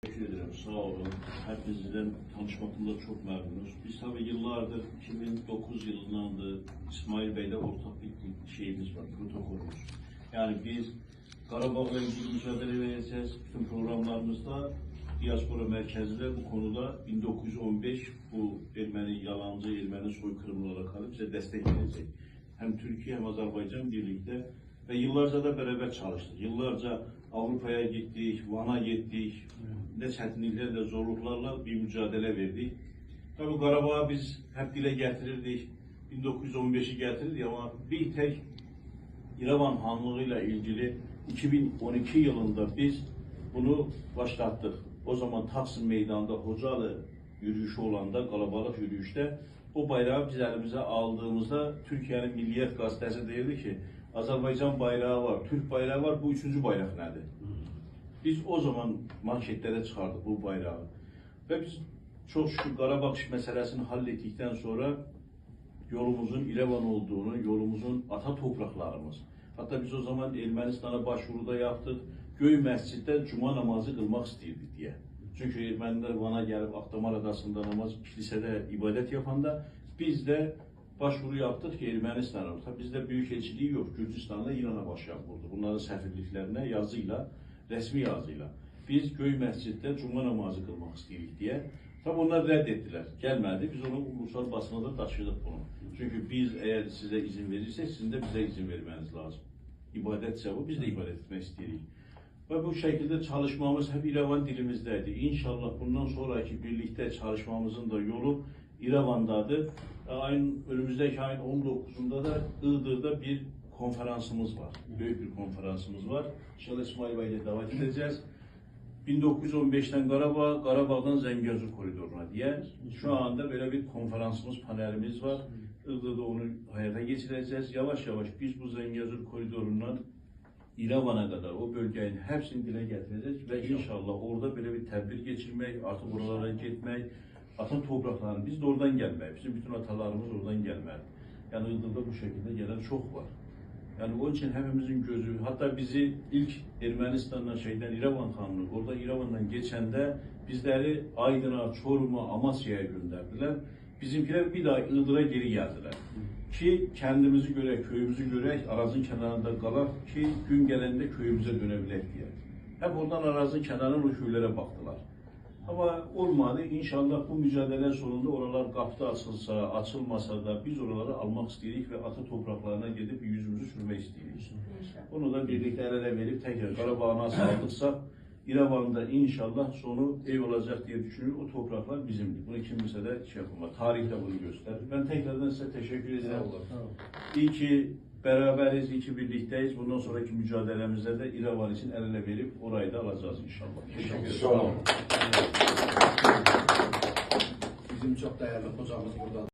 Teşekkür ederim, sağ olun. Hepinizden tanışmakla çok memnunuz. Biz tabii yıllardır 2009 yılındandır İsmail Bey'le ortak bir şeyimiz var, protokolümüz. Yani biz Karabağ'la ilgili mücadele vereceğiz. Bütün programlarımızda Diaspora Merkezi'de bu konuda 1915 bu Ermeni yalancı, Ermeni soykırımlara karşı bize destek verecek. Hem Türkiye hem Azerbaycan birlikte ve yıllarca da beraber çalıştık. Yıllarca Avrupa'ya gittik, Van'a gittik. Ne çətinliklərlə, zorluklarla bir mücadele verdik. Tabii Qarabağ'a biz hep dile getirirdik. 1915'i getirirdik ama bir tek İrəvan Hanlığı'yla ilgili 2012 yılında biz bunu başlattık. O zaman Taksim Meydanı'nda Hocalı yürüyüşü olanda, kalabalık yürüyüşte o bayrağı biz elimize aldığımızda Türkiye'nin Milliyet Gazetesi derdi ki Azerbaycan bayrağı var, Türk bayrağı var, bu üçüncü bayrak nedir? Biz o zaman marketlere çıkardık bu bayrağı. Ve biz çok şükür Qarabağ meselesini hallettikten sonra yolumuzun İrəvan olduğunu, yolumuzun ata topraklarımız. Hatta biz o zaman Ermənistan'a başvuruda yaptık. Göy Məsciddə cuma namazı kılmak istəyirdik diye. Çünkü Ermənilər Van'a gelip Akdamar Adası'nda namaz, kilisede ibadet yapanda biz de başvuru yaptık ki Ermənistan'a. Tabi bizde büyük elçiliği yok. Gürcistan'da İran'a başvurdu. Bunların səfirliklerine yazıyla, resmi yazıyla. Biz Göy Məsciddə cuma namazı kılmak istəyirdik diye. Tabi onlar reddettiler. Gelmedi. Biz onu ulusal basına da taşıdık bunu. Çünkü biz eğer size izin verirsek sizin de bize izin vermeniz lazım. İbadetse bu. Biz de ibadet etmek istedik. Ve bu şekilde çalışmamız hep İrəvan dilimizdeydi. İnşallah bundan sonraki birlikte çalışmamızın da yolu İrəvan'dadır. Önümüzdeki ayın 19'unda da Iğdır'da bir konferansımız var. Büyük bir konferansımız var. İnşallah İsmail Bey'le davet edeceğiz. 1915'ten Qarabağ, Qarabağ'dan Zəngəzur koridoruna diye şu anda böyle bir konferansımız, panelimiz var. Iğdır'da onu hayata geçireceğiz. Yavaş yavaş biz bu Zəngəzur koridorundan İrəvan'a kadar o bölgenin hepsini dile getireceğiz ve inşallah orada böyle bir tedbir geçirmek, artık oralara gitmek, ata topraklarını, biz de oradan gelmeyi, bizim bütün atalarımız oradan gelmeli. Yani Iğdır'da bu şekilde gelen çok var. Yani onun için hepimizin gözü, hatta bizi ilk Ermenistan'dan İrəvan Hanlığı, orada İrəvan'dan geçende bizleri Aydın'a, Çorum'a, Amasya'ya gönderdiler. Bizimkiler bir daha Iğdır'a geri geldiler. Ki kendimizi görək, köyümüzü görək, arazın kenarında qalaq ki gün gelende köyümüze dönebilək diye. Hep oradan arazın kenarına o köylere baktılar. Ama olmadı. İnşallah bu mücadele sonunda oralar kapta açılsa, açılmasa da biz oraları almak istedik ve ata topraklarına gidip yüzümüzü sürmek istedik. Bunu da birlikte el ele verip tekrar Qarabağ'a saldıksak İrəvan'da inşallah sonu ev olacak diye düşünüyorum. O topraklar bizimdir. Bunu kimse de şey yapamaz. Tarih de bunu gösterir. Ben tekrardan size teşekkür ederim. İyi ki beraberiz, iyi ki birlikteyiz. Bundan sonraki mücadelemizde de İrəvan için el ele verip orayı da alacağız inşallah. Teşekkür ederim. Sağ olun. Bizim çok değerli hocamız burada.